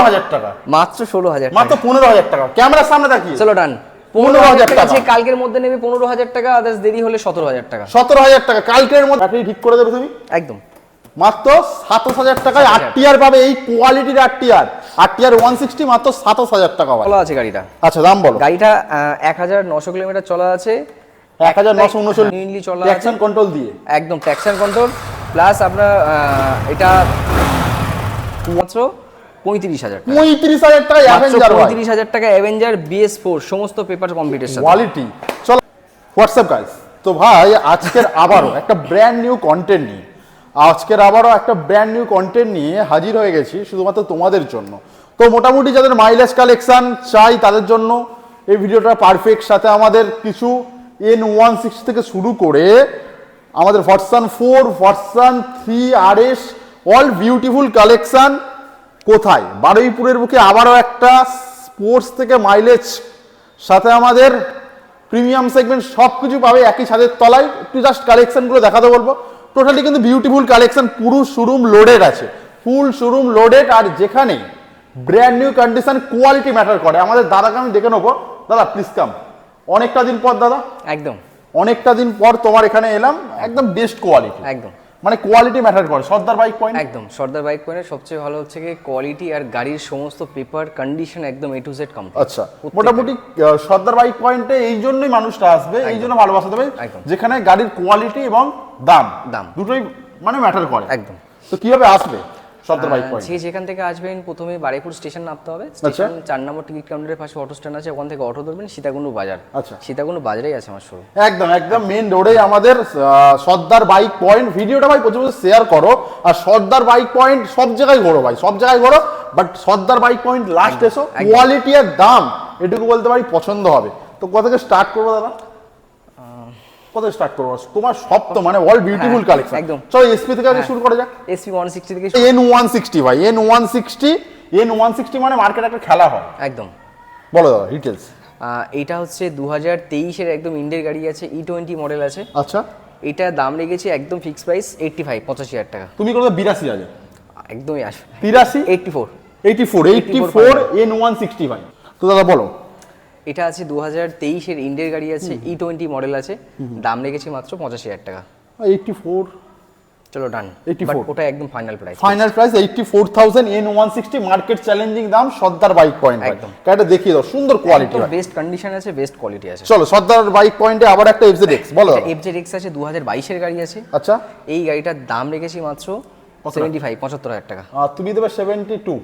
15,000 টাকা, মাত্র 16,000, মাত্র 15,000 টাকা। ক্যামেরার সামনে তাকিয়ে চলো ডান। 15,000 টাকা। যে কালকের মধ্যে নেবে 15,000 টাকা, আদার্স দেরি হলে 17,000 টাকা। 17,000 টাকা কালকের মধ্যে ব্যাটারি ঠিক করে দেবে তুমি একদম মাত্র 27,000 টাকায় 8TR পাবে। এই কোয়ালিটির 8TR 160 মাত্র 27,000 টাকা চলা আছে গাড়িটা। আচ্ছা দাম বলো। গাড়িটা 1900 কিলোমিটার চলা আছে, 1939 মেইনলি চলা আছে ট্র্যাকশন কন্ট্রোল দিয়ে, একদম ট্র্যাকশন কন্ট্রোল প্লাস আপনার এটা মাত্র 35,000 টাকা। 35,000 টাকায় অ্যাভেঞ্জার, 35,000 টাকা অ্যাভেঞ্জার BS4 সমস্ত পেপার কমপ্লিটের সাথে। কোয়ালিটি। চলো হোয়াটসঅ্যাপ গাইস। তো ভাই আজকের আবারও একটা ব্র্যান্ড নিউ কন্টেন্ট নিয়ে হাজির হয়ে গেছি শুধুমাত্র তোমাদের জন্য। তো মোটামুটি যাদের মাইলেজ কালেকশন চাই তাদের জন্য এই ভিডিওটা পারফেক্ট। সাথে আমাদের কিছু N160 থেকে শুরু করে আমাদের version 4, version 3 RS all beautiful collection. কোথায়? বারুইপুরের বুকে আবারও একটা স্পোর্টস থেকে মাইলেজ, সাথে আমাদের প্রিমিয়াম সেগমেন্ট সব কিছু পাবে একই ছাদের তলায়। একটু জাস্ট কালেকশনগুলো দেখাতে বলবো। টোটালি কিন্তু বিউটিফুল কালেকশন, পুরো শোরুম লোডেড আছে, ফুল শোরুম লোডেড। আর যেখানে brand new condition, quality matter করে। আমাদের দাদাকে আমি দেখে নেবো। দাদা প্লিজ কাম। অনেকটা দিন পর দাদা, একদম অনেকটা দিন পর তোমার এখানে এলাম, একদম বেস্ট কোয়ালিটি, একদম মানে কোয়ালিটি ম্যাটার করে। সর্দার বাইক পয়েন্ট, একদম সর্দার বাইক পয়েন্টের সবচেয়ে ভালো হচ্ছে কি কোয়ালিটি আর গাড়ির সমস্ত পেপার কন্ডিশন একদম A to Z কমপ্লিট। আচ্ছা মোটামুটি সর্দার বাইক পয়েন্টে এই জন্যই মানুষটা আসবে, এই জন্য ভালোবাসা দেবে, যেখানে গাড়ির কোয়ালিটি এবং দাম দুটোই মানে ম্যাটার করে। একদম। তো কিভাবে আসবে সর্দার বাইক পয়েন্ট? যে যেখান থেকে আসবেন প্রথমে বারুইপুর স্টেশন নামতে হবে। স্টেশন 4 নম্বর টিকিট কাউন্টারের পাশে অটো স্ট্যান্ড আছে, ওখান থেকে অটো ধরবেন সীতাকুণ্ড বাজার। আচ্ছা সীতাকুণ্ড বাজারেই আছে আমার শোরুম। একদম একদম মেন রোডে আমাদের সর্দার বাইক পয়েন্ট। ভিডিওটা ভাই প্রচুর শেয়ার করো। আর সর্দার বাইক পয়েন্ট সব জায়গায় ঘোরো ভাই, সব জায়গায় ঘোরো, but Sardar bike point last এসো। কোয়ালিটি আর দাম এটুকু বলতে পারি পছন্দ হবে। তো কোথা থেকে স্টার্ট করবো দাদা? কোথায় স্টার্ট করবো? তোমার সব তো মানে অল বিউটিফুল কালেকশন। একদম। চলো এসপি থেকে আগে শুরু করা যাক। SP 160 থেকে N160 ভাই, N160 মানে মার্কেটে একটা খেলা হয়। একদম। বলো দাদা ডিটেইলস। এইটা হচ্ছে 2023 এর একদম ইন্ডিয়ার গাড়ি আছে, E20 মডেল আছে। আচ্ছা এটা দাম রেখেছি একদম ফিক্স প্রাইস 85,000 টাকা। তুমি কত? 82,000 একদমই আসবে 83 84 N160 ভাই। তো দাদা বলো। এটা আছে 2023 এর ইন্ডিয়ার গাড়ি আছে, E20 মডেল আছে, দাম রেখেছি মাত্র 85,000 টাকা। 84 চলো ডান। 84 ওটা একদম final price. Final price 84,000 N160 market challenging দাম। সর্দার বাইক পয়েন্ট একদম। গাড়িটা দেখিয়ে দাও, সুন্দর কোয়ালিটি, বেস্ট কন্ডিশন আছে, বেস্ট কোয়ালিটি আছে। চলো সর্দার বাইক পয়েন্টে আবার একটা FZX বলো। FZX আছে 2022 এর গাড়ি আছে। আচ্ছা এই গাড়িটার দাম রেখেছি মাত্র 75,000 টাকা। তুমি দেবে 72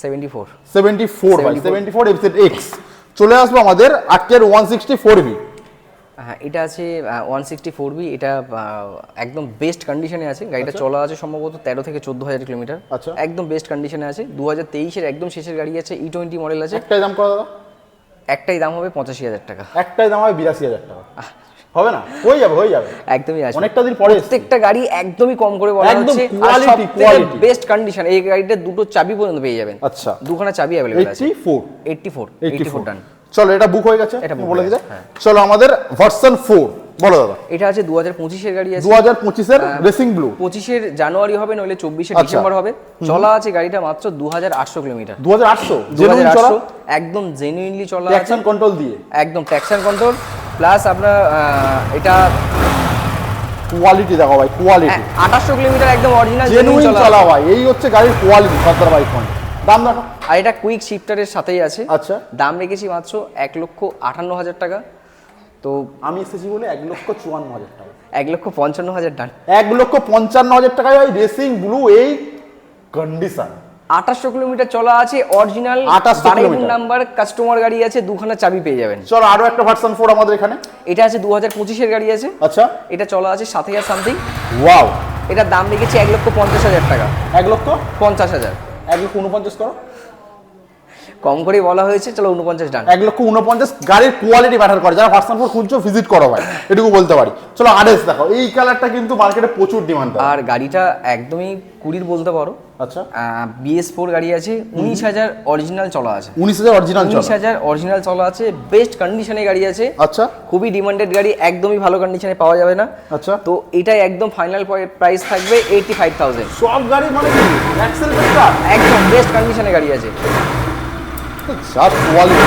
74 ভাই, 74 FZX। চলে আসবো আমাদের 8 160 4V। হ্যাঁ এটা আছে 164B। এটা একদম বেস্ট কন্ডিশনে আছে। গাড়িটা চলা আছে সম্ভবত 13 থেকে 14,000 কিলোমিটার। আচ্ছা একদম বেস্ট কন্ডিশনে আছে। 2023 এর একদম শেষের গাড়ি আছে, E20 মডেল আছে। একটাই দাম কত দাদা? একটাই দাম হবে 85,000 টাকা। একটাই দাম হবে 82,000 টাকা। হবে না? হয়ে যাবে একদমই আসবে। অনেকটা দিন পরে প্রত্যেকটা গাড়ি একদমই কম করে বলা হচ্ছে, আর সবথেকে বেস্ট কন্ডিশন। এই গাড়িটা দুটো চাবি পর্যন্ত পেয়ে যাবেন। আচ্ছা দুখানা চাবি अवेलेबल আছে। 84 ডান। চলো এটা বুক হয়ে গেছে, এটা বলে দিতে। চলো আমাদের ভার্সন 4 বলো দাদা। এটা আছে 2025 এর গাড়ি আছে, 2025 এর রেসিং ব্লু। 25 এর জানুয়ারি হবে নইলে 24 এর ডিসেম্বর হবে। চলা আছে গাড়িটা মাত্র 2800 কিলোমিটার। 2800 একদম জেনুইনলি চলা আছে, ট্র্যাকশন কন্ট্রোল দিয়ে, একদম ট্র্যাকশন কন্ট্রোল প্লাস আপনার এটা কোয়ালিটি দেখো ভাই, কোয়ালিটি 2800 কিলোমিটার একদম অরিজিনাল জেনুইন চলা ভাই। এই হচ্ছে গাড়ির কোয়ালিটি সর্দার বাইক পয়েন্ট। দাম দেখো। আর এটা কুইক শিফটারের সাথেই আছে। আচ্ছা দাম রেখেছি মাত্র 1,58,000 টাকা। তো আমি এসেছি বলে 1,54,000 টাকা, 1,55,000 ডান। 1,55,000 টাকায় ওই রেসিং ব্লু এই কন্ডিশন। 2800 কিলোমিটার চলা আছে, অরিজিনাল 2800 নাম্বার কাস্টমার গাড়ি আছে, দুখানা চাবি পেয়ে যাবেন। চলো আরো একটা ভার্সন 4 আমাদের এখানে। এটা আছে 2025 এর গাড়ি আছে। আচ্ছা এটা চলা আছে 7,000 সামথিং। ওয়াও। এটার দাম রেখেছি 1,50,000 টাকা। 1,50,000 1,49,000 1,49,000 করো। কম করে বলা হয়েছে, চলো 49 ডান। 1,49,000 গাড়ির কোয়ালিটি ম্যাটার করে, যারা ভার্সন 4 খুঁজছো ভিজিট করো ভাই, এটুকু বলতে পারি। চলো আরএস দেখো, এই কালারটা কিন্তু মার্কেটে প্রচুর ডিমান্ড। আর গাড়িটা একদমই 20 বলতে পারো। আচ্ছা, BS4 গাড়ি আছে, 19,000 অরিজিনাল চলা আছে। 19,000 অরিজিনাল চলা, 19,000 অরিজিনাল চলা আছে, বেস্ট কন্ডিশনে গাড়ি আছে। আচ্ছা, খুবই ডিমান্ডেড গাড়ি, একদমই ভালো কন্ডিশনে পাওয়া যাবে না। আচ্ছা, তো এটাই একদম ফাইনাল প্রাইস থাকবে 85,000। সব গাড়ি মানে কি এক্সেল পেপার, একদম বেস্ট কন্ডিশনে গাড়ি আছে। যা কোয়ালিটি।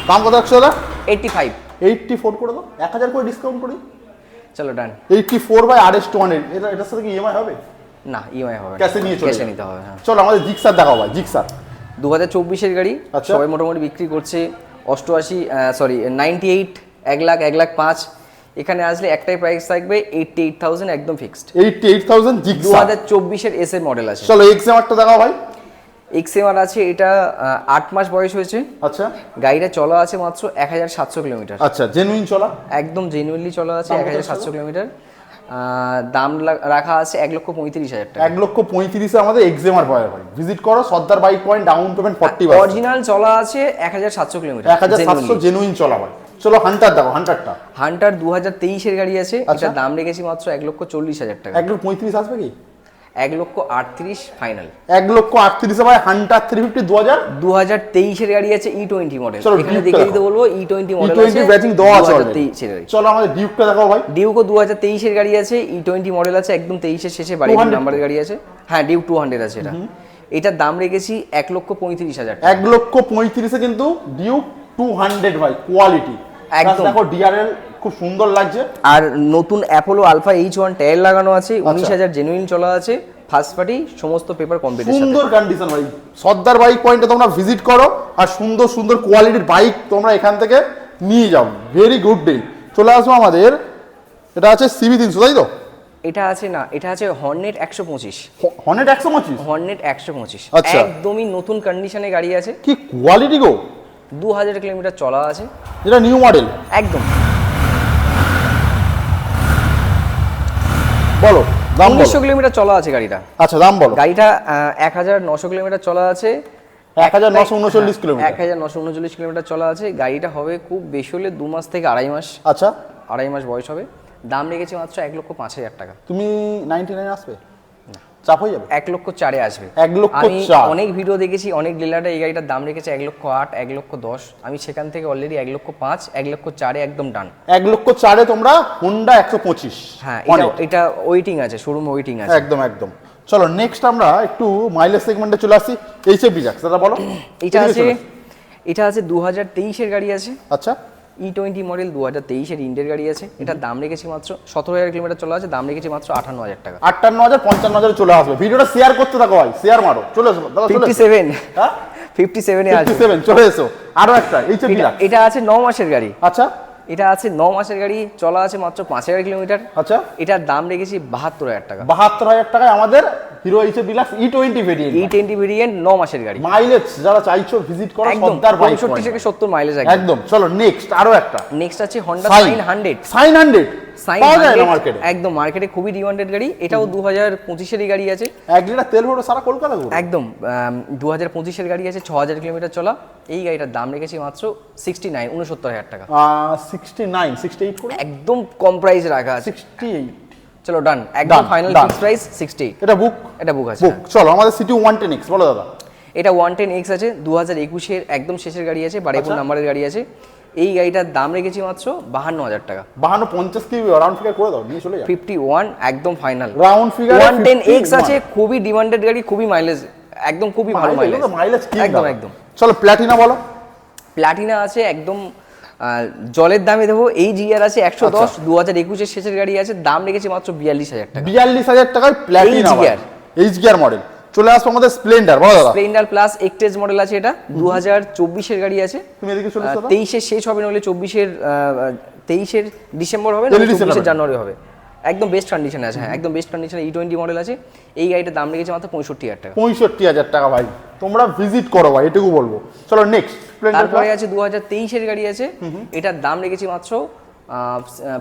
দাম কত রাখছো দাদা? 85। 84 করে দাও, 1000 করে ডিসকাউন্ট করি। চলো ডান। 84 বাই RS 200, এটার সাথে কি ইএমআই হবে? না, ইএমআই হবে না, ক্যাশে নিয়ে চলে ক্যাশে নিতে হবে। হ্যাঁ, চলো আমাদের জিক্সার দেখাও ভাই। জিক্সার 2024 এর গাড়ি, আচ্ছা। সবাই মোটামুটি বিক্রি করছে 98, 1 লাখ 5। এখানে আসলে একটাই প্রাইস থাকবে 88,000, একদম ফিক্সড। 88,000 জিক্সার 2024 এর এস এর মডেল আছে। চলো এক্সএমআরটা দেখাও ভাই। XMR আছে, এটা 8 মাস বয়স হয়েছে। আচ্ছা, গাড়িটা চলা আছে মাত্র 1700 কিলোমিটার। আচ্ছা, জেনুইন চলা, একদম জেনুইনলি চলা আছে দাম কত 1700 কিলোমিটার। দাম রাখা আছে 1,35,000 টাকা। 1,35,000 আমাদের এক্সএমআর পাওয়া ভাই। ভিজিট করো Sardar bike point, down payment 40%। Original চলা আছে 1700 কিলোমিটার, 1700 জেনুইন চলা ভাই। চলো হান্টার দেখো, হান্টারটা। হান্টার 2023 এর গাড়ি আছে, আচ্ছা। এটা দাম রেখেছি মাত্র 1,40,000 টাকা। 1,35,000 আসবে কি? 1,38,000 ফাইনাল। 1,38,000 ভাই। হান্টার 350 2023 এর গাড়ি আছে, E20 মডেল। চলো, এখানে ডিউকটা দেখে দেখো। দিতে বলবো E20 মডেল E20 আছে, ব্যাচিং দেওয়া আছে 2023 এর গাড়ি। চলো আমাদের ডিউকটা দেখাও ভাই। ডিউকো 2023 এর গাড়ি আছে, E20 মডেল আছে, একদম 23 এর শেষে বাড়ির 200 নাম্বারের গাড়ি আছে। হ্যাঁ, ডিউক 200 আছে এটা। এটার দাম রেখেছি 1,35,000 টাকা। 1,35,000 কিন্তু ডিউক 200 ভাই, কোয়ালিটি একদম। দেখো, ডিআরএল খুব সুন্দর লাগছে। আর নতুন অ্যাপোলো আলফা H1 টায়ার লাগানো আছে, 19,000 জেনুইন চলা আছে, ফার্স্ট পার্টি, সমস্ত পেপার কমপ্লিট। সুন্দর কন্ডিশন ভাই। সর্দার বাইক পয়েন্টে তোমরা ভিজিট করো, আর সুন্দর সুন্দর কোয়ালিটির বাইক তোমরা এখান থেকে নিয়ে যাও। Very good day. চলে আসবো আমাদের, এটা আছে CB 300, তাই তো? এটা আছে না, এটা আছে হর্নেট 125। হর্নেট 125, হর্নেট 125 আচ্ছা। একদমই নতুন কন্ডিশনে গাড়ি আছে। কি কোয়ালিটি গো। 2000 কিলোমিটার চলা আছে, এটা নিউ মডেল। একদম। বলো দাম, 1900 কিলোমিটার চলা আছে গাড়িটা। আচ্ছা দাম বলো। গাড়িটা 1900 কিলোমিটার চলা আছে, 1939 কিলোমিটার। 1939 কিলোমিটার চলা আছে। গাড়িটা হবে খুব বেশি হলে 2 মাস থেকে 2.5 মাস, আচ্ছা, 2.5 মাস বয়স হবে। দাম রেখেছি মাত্র 1,05,000 টাকা। তুমি 99 আসবে, চাপ হয়ে যাবে। 1,04,000 আসবে। 1,04,000 আমি অনেক ভিডিও দেখেছি, অনেক ডিলারে এই গাড়িটার দাম রেখেছে 1,08,000, 1,10,000। আমি সেখান থেকে অলরেডি 1,05,000, 1,04,000 একদম ডান। 1,04,000 তোমরা হোন্ডা 125। হ্যাঁ, এটা ওয়েটিং আছে, শোরুম ওয়েটিং আছে। একদম একদম। চলো নেক্সট আমরা একটু মাইলেজ সেগমেন্টে চলে আসি। এইচএফ ডিজাক্স দাদা বলো। এটা আছে 2023 এর গাড়ি আছে, আচ্ছা, E20 মডেল, 2023 এর ইন্ডিয়ার গাড়ি আছে। এটার দাম রেখেছি মাত্র 17,000 কিলোমিটার চলা আছে, দাম রেখেছি মাত্র 58,000 টাকা। 58,000, 55,000 চলে আসবে। ভিডিওটা শেয়ার করতে থাকো ভাই, শেয়ার মারো। চলে এসো দাদা, চলে এসো। 57, হ্যাঁ 57 এ আছে। 57 চলে এসো। আরো একটা এইচএফ ডিলাক্স। এটা আছে 9 মাসের গাড়ি। আচ্ছা, এটা আছে 9 মাসের গাড়ি, চলা আছে মাত্র 5,000 কিলোমিটার। আচ্ছা, এটার দাম রেখেছি 72,000 টাকা। 72,000 টাকায় আমাদের hero HF deluxe E20 variant. E20 variant 9 মাসের গাড়ি। মাইলেজ যারা চাইছো ভিজিট করো একদম সর্দার বাইক 65 থেকে 70 মাইলেজ একদম। চলো নেক্সট আরো একটা। নেক্সট আছে Honda Sign Sign 100। সাইন 100 পাওয়া যায় না 100 মার্কেটে। একদম মার্কেটে খুবই ডিমান্ডেড গাড়ি। এটাও 2025 এরই গাড়ি আছে। 1 লিটার তেল ভরে সারা কলকাতা ঘুরো। একদম 2025 এর গাড়ি আছে, 6,000 কিলোমিটার চলা। এই গাড়িটার দাম রেখেছি মাত্র 69,000 টাকা। 69, 68 করে। একদম কম প্রাইস রাখা আছে। 68। চলো ডান, একদম Done, final done. Fix price 68। এটা বুক, এটা বুক আছে। বুক। চলো আমাদের সিটি 110X বলো দাদা। এটা 110X আছে, 2021 এর একদম শেষের গাড়ি আছে, বারুইপুর আচ্ছা। নাম্বারের গাড়ি আছে। এই গাড়িটার দাম রেখেছি মাত্র 52,000 টাকা। 52, 50 কি রাউন্ড ফিগার করে দাও, নিয়ে চলে যাও। 51 একদম ফাইনাল। রাউন্ড ফিগার 110X আছে, খুবই ডিমান্ডেড গাড়ি, খুবই মাইলেজ, একদম খুবই ভালো মাইলেজ। মাইলেজ কি একদম একদম। চলো প্ল্যাটিনা বলো। প্ল্যাটিনা আছে একদম জলের দামে দেবো। এই জিআর আছে 110, 2021 এর শেষের গাড়ি আছে, দাম রেখেছি মাত্র 42,000 টাকা। 42,000 টাকায় প্ল্যাটিনা HGR। এইচজিআর মডেল। চলে আসবো আমাদের স্প্লেন্ডার বলো দাদা। স্প্লেন্ডার প্লাস এক্সটেজ মডেল আছে, এটা 2024 এর গাড়ি আছে। তুমি এদিকে চলে এসো। 23 এর শেষ হবে, নইলে 23 এর ডিসেম্বর হবে, Early নইলে 24 December এর জানুয়ারি হবে। একদম বেস্ট কন্ডিশনে আছে। হ্যাঁ, একদম বেস্ট কন্ডিশনে E20 মডেল আছে। এই গাড়িটার দাম রেখেছে মাত্র 65,000 টাকা। 65,000 টাকা ভাই, তোমরা ভিজিট করো ভাই, এটুকু বলবো। চলো নেক্সট স্প্লেন্ডার। তারপরে আছে 2023 এর গাড়ি আছে, এটার দাম রেখেছি মাত্র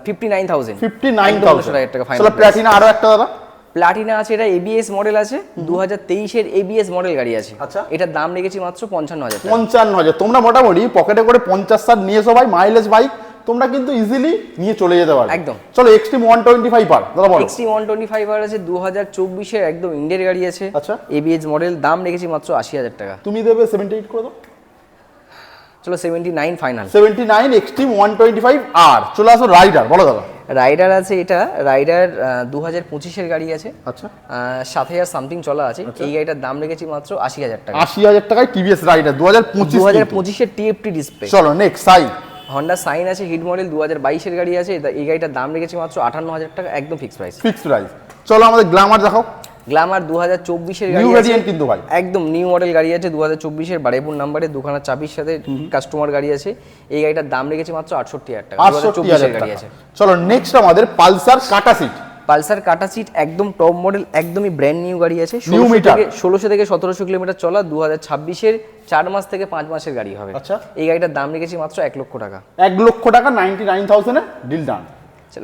59,000 59,000 টাকা ফাইনাল। চলো প্ল্যাটিনা আরো একটা দাদা। প্লাটিনা আছে, এটা এবিএস মডেল আছে, 2023-এর এবিএস মডেল গাড়ি আছে। আচ্ছা। এটার দাম রেখেছি মাত্র 55,000 টাকা। 55,000। তোমরা মোটামুটি পকেটে করে 50-60 নিয়ে এসো ভাই, মাইলেজ বাইক তোমরা কিন্তু ইজিলি নিয়ে চলে যেতে পারবে একদম। চলো এক্সট্রিম 125 পার দাদা বলো। এক্সট্রিম 125 আর আছে, 2024-এর একদম ইন্ডিয়ার গাড়ি আছে। আচ্ছা। এবিএস মডেল, দাম রেখেছি মাত্র 80,000 টাকা। তুমি দেবে 78 করে দাও। চলো 79 ফাইনাল। 79 এক্সট্রিম 125 আর চলে আসো রাইডার, বলো দাদা। রাইডার আছে, এটা রাইডার 2025-এর গাড়ি আছে। আচ্ছা। 7,000 সামথিং চলা আছে। এই গাড়িটার দাম রেখেছি মাত্র 80,000 টাকা। 80,000 টাকায় টিভিএস রাইডার 2025-এর টিএফটি ডিসপ্লে। চলো নেক্সট সাই। হন্ডা সাইন আছে, হিট মডেল 2022-এর গাড়ি আছে। এই গাড়িটার দাম রেখেছি মাত্র 58,000 টাকা, একদম ফিক্স প্রাইস। Fix price. চলো আমাদের গ্ল্যামার দেখাও। গ্ল্যামার 2024-এর গাড়ি নিউ আছে, ভেরিয়েন্ট কিন্তু ভাই একদম নিউ মডেল গাড়ি আছে, 2024-এর বারেপুর নাম্বারে, দুখানা চাবির সাথে কাস্টমার গাড়ি আছে। এই গাড়িটার দাম রেখেছি মাত্র 68,000 টাকা, 2024-এর গাড়ি আছে। চলো নেক্সট আমাদের পালসার কাটা সিট। পালসার কাটা সিট একদম টপ মডেল, একদমই ব্র্যান্ড নিউ গাড়ি আছে। New metre. 1600 থেকে 1700 কিলোমিটার চলা, 2026-এর 4 মাস থেকে 5 মাসের গাড়ি হবে। আচ্ছা। এই গাড়িটার দাম রেখেছি মাত্র 1 লক্ষ টাকা। 1 লক্ষ টাকা 99,000 এ ডিল ডান।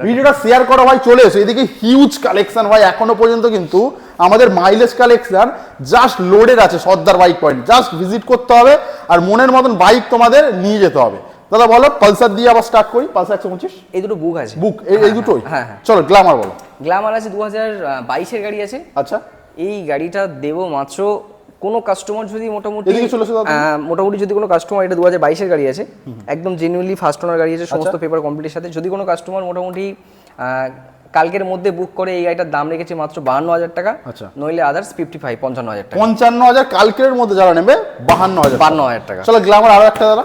ভিডিওটা শেয়ার করো ভাই, চলে এসো এদিকে। হিউজ কালেকশন ভাই, এখনো পর্যন্ত কিন্তু আমাদের মাইলেজ কালেকশন জাস্ট লোডেড আছে সর্দার বাইক পয়েন্ট। জাস্ট ভিজিট করতে হবে আর মনের মতন বাইক তোমাদের নিয়ে যেতে হবে। দাদা বলো, পালসার দিয়ে আবার স্টার্ট করি। পালসার 125 এই দুটো বুক আছে। বুক এই দুটোই? হ্যাঁ। চলো গ্ল্যামার বলো। গ্ল্যামার আছে 2022-এর গাড়ি আছে। আচ্ছা। এই গাড়িটা দেবো মাত্র কোনো কাস্টমার যদি মোটামুটি এদিকে চলে এসো দাদা। মোটামুটি যদি কোনো কাস্টমার, এটা 2022-এর গাড়ি আছে, একদম জেনুইনলি ফার্স্ট ওনার গাড়ি আছে, সমস্ত পেপার কমপ্লিটের সাথে। যদি কোনো কাস্টমার মোটামুটি কালকের মধ্যে বুক করে, এই গাড়িটার দাম রেখেছি মাত্র 52,000 টাকা। আচ্ছা। নইলে আদার্স 55,000 টাকা। 55,000 কালকের মধ্যে যারা নেবে 52,000 টাকা। চলো গ্ল্যামার আরো একটা দাদা।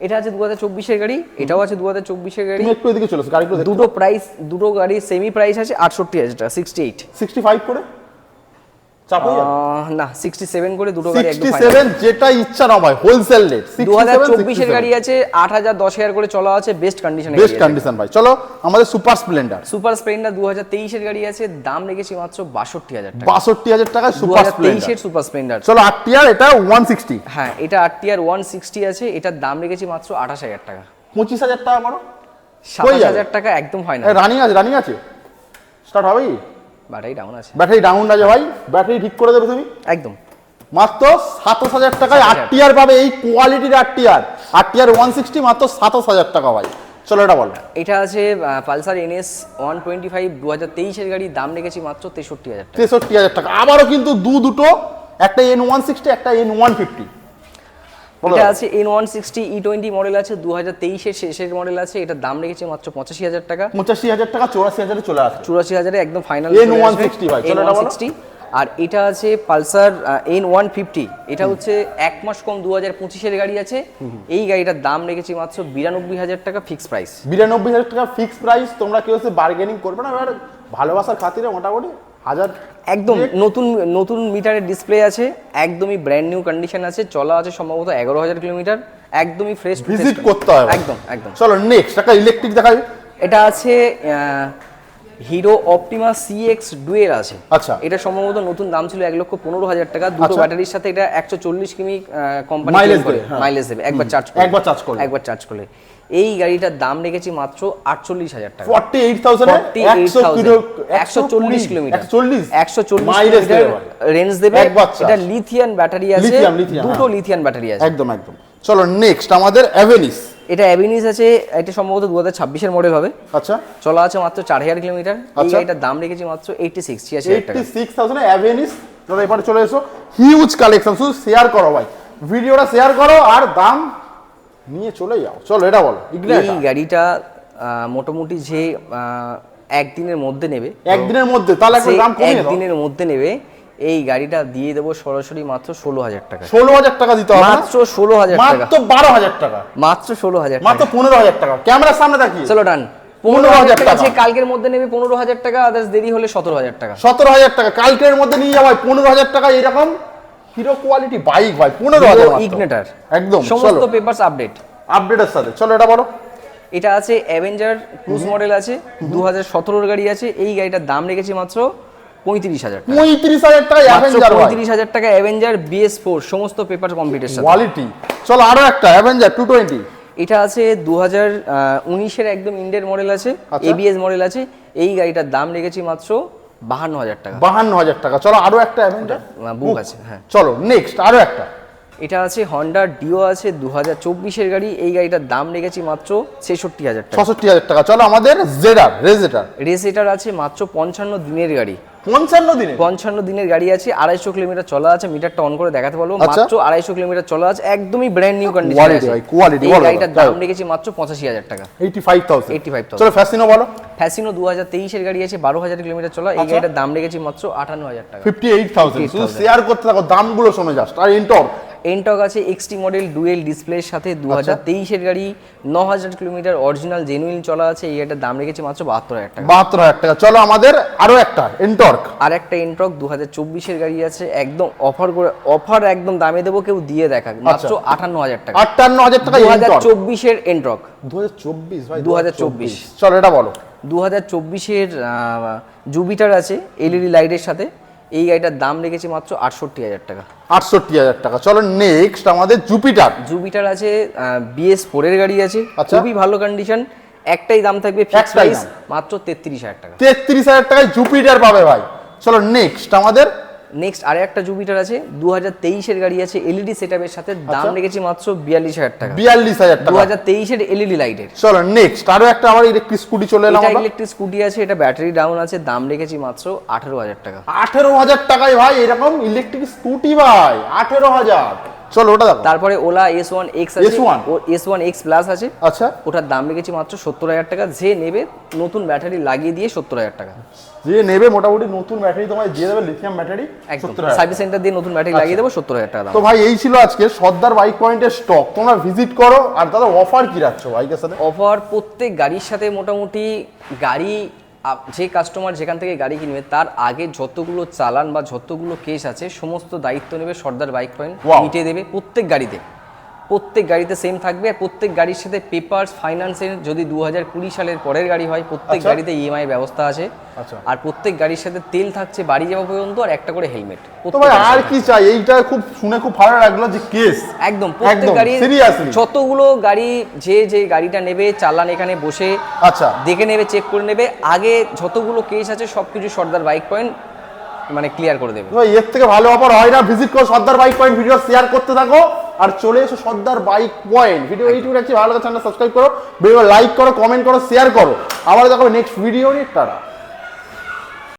এটা আছে 2024-এর গাড়ি, এটাও আছে 2024-এর গাড়ি। তুমি একটু এদিকে চলে এসো, গাড়িগুলো দেখো। দুটো প্রাইস, দুটো গাড়ি সেমি প্রাইস আছে 68,000 টাকা। 65 করে চাপ হয়ে যাবে? না 67 করে দুটো গাড়ি একদম 67 যেটা ইচ্ছা না ভাই, হোলসেল রেট। 2024-এর গাড়ি আছে, 8,000 10,000 করে চলা আছে, বেস্ট কন্ডিশনে। বেস্ট কন্ডিশন ভাই। চলো আমাদের সুপার স্প্লেন্ডার। সুপার স্প্লেন্ডার 2023-এর গাড়ি আছে, দাম রেখেছি মাত্র 62,000 টাকা। 62,000 টাকায় সুপার স্প্লেন্ডার। 2023-এর সুপার স্প্লেন্ডার। চলো 8 এটা 160। হ্যাঁ, এটা 8 160 আছে, এটার দাম রেখেছি মাত্র 28,000 টাকা। 25,000 টাকা করো। 27,000 টাকা একদম ফাইনাল। রানিং আছে স্টার্ট হবে কি? ব্যাটারি ডাউন আছে। ব্যাটারি ডাউন আছে ভাই, ব্যাটারি ঠিক করে দেবে তুমি একদম। মাত্র 27,000 টাকায় 8 পাবে। এই কোয়ালিটির 8 160 মাত্র 27,000 টাকা ভাই। চলো এটা বলো। এটা আছে পালসার NS 125 2023-এর গাড়ি, দাম রেখেছি মাত্র 63,000 টাকা। 63,000 টাকা। আবারও কিন্তু দুটো, একটা N160 একটা N150। এটা আছে N160 E20 মডেল আছে, 2023-এর শেষের মডেল আছে। এটার দাম রেখেছি মাত্র 85,000 টাকা। 85,000 টাকা 84,000 এ চলে আসে। 84,000-এ একদম ফাইনাল। N160 ভাই, চলো এটা বলো। N160। আর এটা আছে পালসার N150, এটা হচ্ছে 1 মাস কম 2025-এর গাড়ি আছে। এই গাড়িটার দাম রেখেছি মাত্র 92,000 টাকা ফিক্স প্রাইস। 92,000 টাকা ফিক্স প্রাইস। তোমরা কেউ বার্গেনিং করবে না, এবার ভালোবাসার খাতিরে মোটামুটি 1000। একদম নতুন মিটারের ডিসপ্লে আছে, একদমই ব্র্যান্ড নিউ কন্ডিশন আছে, চলা আছে সম্ভবত 11,000 কিলোমিটার, একদমই ফ্রেশ। ভিজিট করতে হবে একদম। চলো নেক্সট একটা ইলেকট্রিক দেখাই। এটা আছে হিরো অপটিমা CX ডুয়েল আছে। আচ্ছা। এটা সম্ভবত নতুন দাম ছিল 1,15,000 টাকা। দুটো ব্যাটারির সাথে এটা 140 কিমি কোম্পানি মাইলেজ দেবে একবার চার্জ করলে। এই গাড়িটার দাম রেখেছি মাত্র 48,000 টাকা। 48,000 কিলোমিটার, 140 মাইলেজ রেঞ্জ দেবে। এটা লিথিয়াম ব্যাটারি আছে, দুটো লিথিয়াম ব্যাটারি আছে। একদম। চলো নেক্সট আমাদের অ্যাভেনিস। এটা অ্যাভেনিস আছে, এটা সম্ভবত 2026-এর মডেল হবে। আচ্ছা। চলা আছে মাত্র 4,000 কিলোমিটার। এই গাড়িটার দাম রেখেছি মাত্র 86,000 টাকা। 86,000 অ্যাভেনিস। দাদা এবারে চলে এসো। হিউজ কালেকশন, শুধু শেয়ার করো ভাই, ভিডিওটা শেয়ার করো আর দাম নিয়ে চলে যাও। চলো এটা বলো। এই গাড়িটা মোটামুটি যে একদিনের মধ্যে নেবে, একদিনের মধ্যে, তাহলে একটু দাম কমিয়ে দাও। একদিনের মধ্যে নেবে, এই গাড়িটা দিয়ে দেবো সরাসরি মাত্র 16,000 টাকা। 16,000 টাকা দিতে হবে? মাত্র 16,000 টাকা। মাত্র 12,000 টাকা। মাত্র 16,000 মাত্র 15,000 টাকা। ক্যামেরার সামনে দেখিয়ে। চলো ডান। 15,000 টাকা আছে, কালকের মধ্যে নেবে 15,000 টাকা, আদার্স দেরি হলে 17,000 টাকা। 17,000 টাকা কালকের মধ্যে নিয়ে যাও ভাই। 15,000 টাকা এরকম হিরো কোয়ালিটি বাইক ভাই। 15,000 ইগনিটর একদম সমস্ত পেপারস আপডেটের সাথে। চলো এটা বলো। এটা আছে অ্যাভেঞ্জার ক্রুজ মডেল আছে, 2017-এর গাড়ি আছে। এই গাড়িটার দাম রেখেছি মাত্র 35,000 টাকা। 35,000 টাকা অ্যাভেঞ্জার। 35,000 টাকা অ্যাভেঞ্জার BS4 সমস্ত পেপার কমপ্লিটের সাথে। কোয়ালিটি। চলো আরো একটা অ্যাভেঞ্জার 220। এটা আছে 2019-এর একদম ইন্ডিয়ান মডেল আছে, ABS মডেল আছে। এই গাড়িটার দাম রেখেছি মাত্র 52,000 টাকা। 52,000 টাকা। চলো আরো একটা অ্যাভেঞ্জার বুক আছে, হ্যাঁ। চলো নেক্সট আরো একটা। এটা আছে হন্ডা ডিও আছে 2024-এর গাড়ি। এই গাড়িটার দাম রেখেছি মাত্র 66,000 টাকা। 66,000 টাকা। চলো আমাদের রেজেটার রেসেটার আছে মাত্র 55 দিনের গাড়ি। 55 দিনের গাড়ি আছে, 250 কিলোমিটার চলা আছে। মিটারটা অন করে দেখাতে পারবো, আচ্ছা। মাত্র 250 কিলোমিটার চলা আছে, একদমই ব্র্যান্ড নিউ কন্ডিশন কোয়ালিটি আছে। ভাই, কোয়ালিটি এই বলো। গাড়িটার দাম রেখেছি মাত্র 85,000 টাকা। 85,000। চলো ফ্যাসিনো বলো। ফ্যাসিনো 2023-এর গাড়ি আছে, 12,000 কিলোমিটার চলা। এই গাড়িটার দাম রেখেছি মাত্র 58,000 টাকা। 58,000। শুধু শেয়ার করতে থাকো, দামগুলো শোনো জাস্ট। আর এনটক আছে এক্সটি মডেল ডুয়েল ডিসপ্লের সাথে, 2023-এর গাড়ি, 9,000 কিলোমিটার অরিজিনাল জেনুইন চলা আছে। এই গাড়িটার দাম রেখেছি মাত্র 72,000 টাকা। 72,000 টাকা। চলো আমাদের আরো একটা এনটর্ক। আর একটা এনটক 2024-এর গাড়ি আছে, একদম অফার একদম দামে দেবো, কেউ দিয়ে দেখাক, মাত্র 58,000 টাকা। 58,000 টাকা। 2024-এর এনটক। 2024 ভাই, 2024। চলো এটা বলো। 2024-এর জুপিটার আছে এলইডি লাইটের সাথে। এই গাড়িটার দাম রেখেছি মাত্র 68,000 টাকা। 68,000 টাকা। চলো নেক্সট আমাদের জুপিটার আছে BS4-এর গাড়ি আছে, আচ্ছা। খুবই ভালো কন্ডিশন। একটাই দাম থাকবে, ফিক্স প্রাইস মাত্র 33,000 টাকা। 33,000 টাকায় জুপিটার পাবে ভাই। চলো নেক্সট আমাদের নেক্সট আরে একটা জুপিটার আছে, 2023-এর গাড়ি আছে এলইডি সেটআপের সাথে, দাম রেখেছি মাত্র 42,000 টাকা। 42,000 টাকা। 2023-এর এলইডি লাইটের। চলো নেক্সট আরো একটা আবার ইলেকট্রিক স্কুটি চলে এলাম এটা আমরা। ইলেকট্রিক স্কুটি আছে, এটা ব্যাটারি ডাউন আছে, দাম রেখেছি মাত্র 18,000 টাকা। 18,000 টাকায় ভাই এরকম ইলেকট্রিক স্কুটি ভাই, 18,000। চলো ওটা দেখো। তারপরে ওলা S1X আছে, S1X প্লাস আছে, আচ্ছা। ওটার দাম রেখেছি মাত্র 70,000 টাকা। যে নেবে নতুন ব্যাটারি লাগিয়ে দিয়ে 70,000 টাকা। যে নেবে মোটামুটি নতুন ব্যাটারি তোমায় দিয়ে দেবে, লিথিয়াম ব্যাটারি, 70,000। সার্ভিস সেন্টার দিয়ে নতুন ব্যাটারি লাগিয়ে দেবো, 70,000 টাকা দাম। তো ভাই এই ছিল আজকে সর্দার বাইক পয়েন্টের স্টক। তোমরা ভিজিট করো। আর দাদা অফার কি রাখছ বাইকের সাথে? অফার প্রত্যেক গাড়ির সাথে মোটামুটি গাড়ি যে কাস্টমার যেখান থেকে গাড়ি কিনবে তার আগে যতগুলো চালান বা যতগুলো কেস আছে সমস্ত দায়িত্ব নেবে সর্দার বাইক পয়েন্ট, মিটিয়ে দেবে প্রত্যেক গাড়িতে সেম থাকবে। আর প্রত্যেক গাড়ির সাথে পেপারস ফাইন্যান্সের, যদি 2020 সালের পরের গাড়ি হয়, প্রত্যেক গাড়িতে ইএমআই ব্যবস্থা আছে। আর প্রত্যেক গাড়ির সাথে তেল থাকছে বাড়ি যাওয়া পর্যন্ত, আর একটা করে হেলমেট। তো ভাই আর কি চাই? এইটা খুব শুনে খুব ভালো লাগলো যে কেস একদম প্রত্যেক গাড়ি, সিরিয়াসলি যতগুলো গাড়ি যে গাড়িটা নেবে চালান এখানে বসে আচ্ছা দেখে নেবে, চেক করে নেবে। আগে যতগুলো কেস আছে সবকিছু সর্দার বাইক পয়েন্ট মানে ক্লিয়ার করে দেবে। ভাই এর থেকে ভালো অফার হয় না। ভিজিট করো Sardar bike point, video share করতে থাকো আর চলে এসো সর্দার বাইক পয়েন্ট। ভিডিও এইটুকু রাখছি, ভালো লাগে চ্যানেল সাবস্ক্রাইব করো, ভিডিও লাইক করো, কমেন্ট করো, শেয়ার করো। আবার দেখো নেক্সট ভিডিও নিয়ে। টাটা।